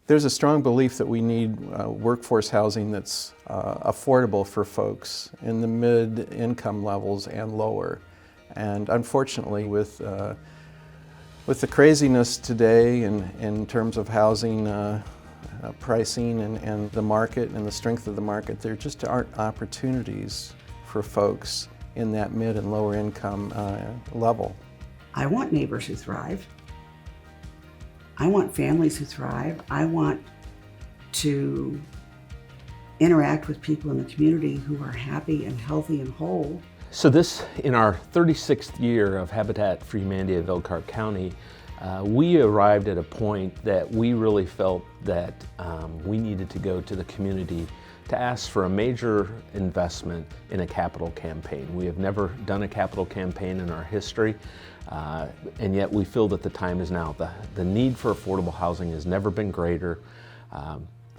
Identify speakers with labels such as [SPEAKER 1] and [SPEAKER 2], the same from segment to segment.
[SPEAKER 1] There's a strong belief that we need workforce housing that's affordable for folks in the mid-income levels and lower. And unfortunately, with the craziness today in terms of housing pricing and the market and the strength of the market, there just aren't opportunities for folks in that mid and lower income level.
[SPEAKER 2] I want neighbors who thrive. I want families who thrive. I want to interact with people in the community who are happy and healthy and whole.
[SPEAKER 3] So this, in our 36th year of Habitat for Humanity of Elkhart County, we arrived at a point that we really felt that we needed to go to the community to ask for a major investment in a capital campaign. We have never done a capital campaign in our history, and yet we feel that the time is now. The need for affordable housing has never been greater.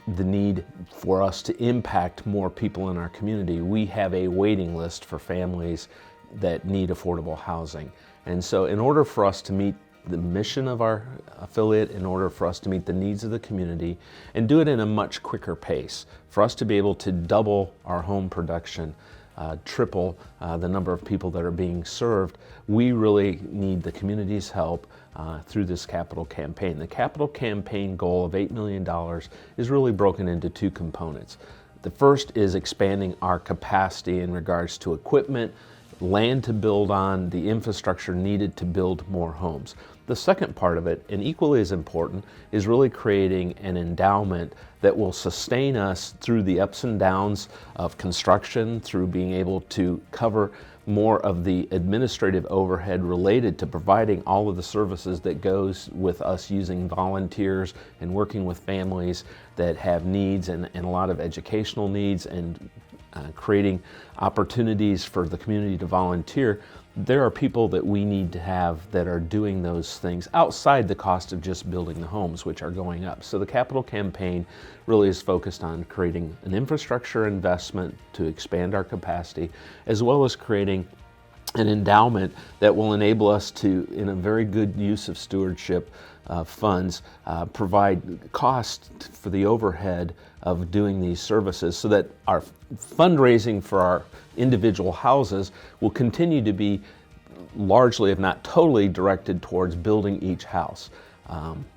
[SPEAKER 3] The need for us to impact more people in our community. We have a waiting list for families that need affordable housing. And so in order for us to meet the mission of our affiliate, in order for us to meet the needs of the community and do it in a much quicker pace, for us to be able to double our home production, triple the number of people that are being served, we really need the community's help through this capital campaign. The capital campaign goal of $8 million is really broken into two components. The first is expanding our capacity in regards to equipment, land to build on, the infrastructure needed to build more homes. The second part of it, and equally as important, is really creating an endowment that will sustain us through the ups and downs of construction, through being able to cover more of the administrative overhead related to providing all of the services that goes with us using volunteers and working with families that have needs and a lot of educational needs and creating opportunities for the community to volunteer. There are people that we need to have that are doing those things outside the cost of just building the homes, which are going up. So the capital campaign really is focused on creating an infrastructure investment to expand our capacity, as well as creating an endowment that will enable us to, in a very good use of stewardship funds, provide cost for the overhead of doing these services so that our fundraising for our individual houses will continue to be largely, if not totally, directed towards building each house.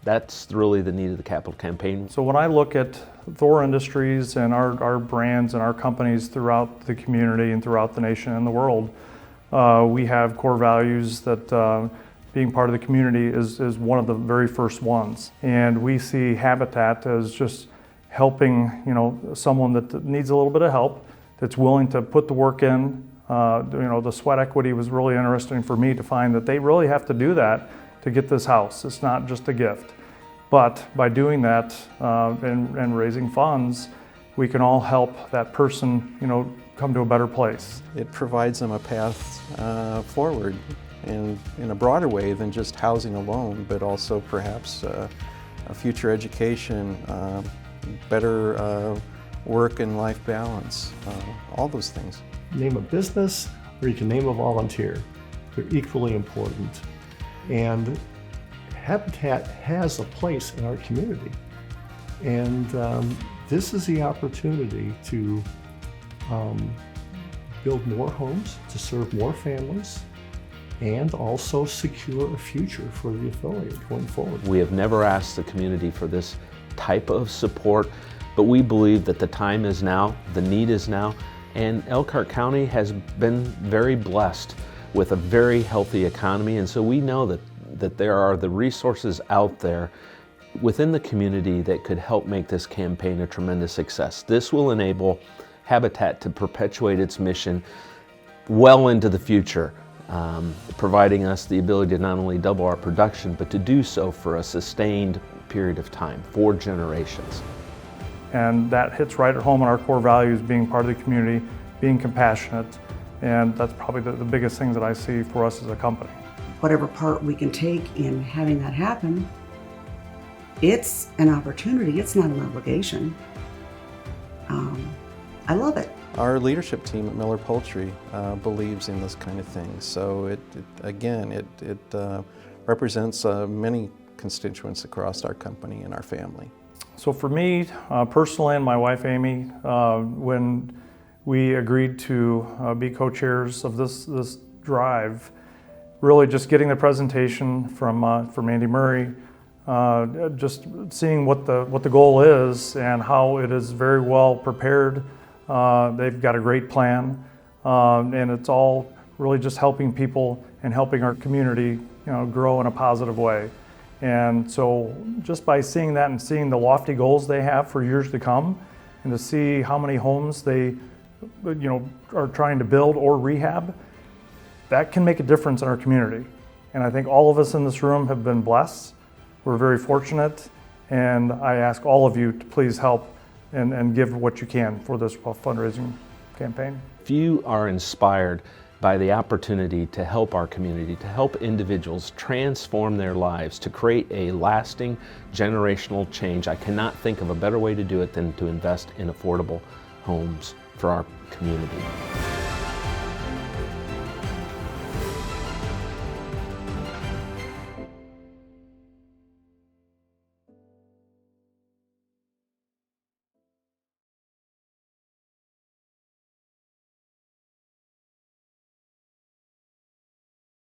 [SPEAKER 3] That's really the need of the capital campaign.
[SPEAKER 4] So when I look at Thor Industries and our brands and our companies throughout the community and throughout the nation and the world, we have core values that being part of the community is one of the very first ones. And we see Habitat as just helping, someone that needs a little bit of help, that's willing to put the work in. The sweat equity was really interesting for me to find that they really have to do that to get this house. It's not just a gift. But by doing that and raising funds, we can all help that person, come to a better place.
[SPEAKER 1] It provides them a path forward in a broader way than just housing alone, but also perhaps a future education, better work and life balance, all those things.
[SPEAKER 5] Name a business or you can name a volunteer. They're equally important. And Habitat has a place in our community. And this is the opportunity to build more homes, to serve more families, and also secure a future for the affiliate going forward.
[SPEAKER 3] We have never asked the community for this type of support, but we believe that the time is now, the need is now, and Elkhart County has been very blessed with a very healthy economy, and so we know that there are the resources out there within the community that could help make this campaign a tremendous success. This will enable Habitat to perpetuate its mission well into the future, providing us the ability to not only double our production, but to do so for a sustained period of time, 4 generations.
[SPEAKER 4] And that hits right at home in our core values, being part of the community, being compassionate, and that's probably the biggest things that I see for us as a company.
[SPEAKER 2] Whatever part we can take in having that happen, it's an opportunity, it's not an obligation. I love it.
[SPEAKER 1] Our leadership team at Miller Poultry believes in this kind of thing. So it represents many constituents across our company and our family.
[SPEAKER 4] So for me, personally, and my wife Amy, when we agreed to be co-chairs of this drive, really just getting the presentation from Andy Murray, just seeing what the goal is and how it is very well prepared. They've got a great plan, and it's all really just helping people and helping our community, grow in a positive way. And so just by seeing that and seeing the lofty goals they have for years to come, and to see how many homes they are trying to build or rehab, that can make a difference in our community. And I think all of us in this room have been blessed. We're very fortunate, and I ask all of you to please help and give what you can for this fundraising campaign.
[SPEAKER 3] If you are inspired by the opportunity to help our community, to help individuals transform their lives, to create a lasting generational change, I cannot think of a better way to do it than to invest in affordable homes for our community.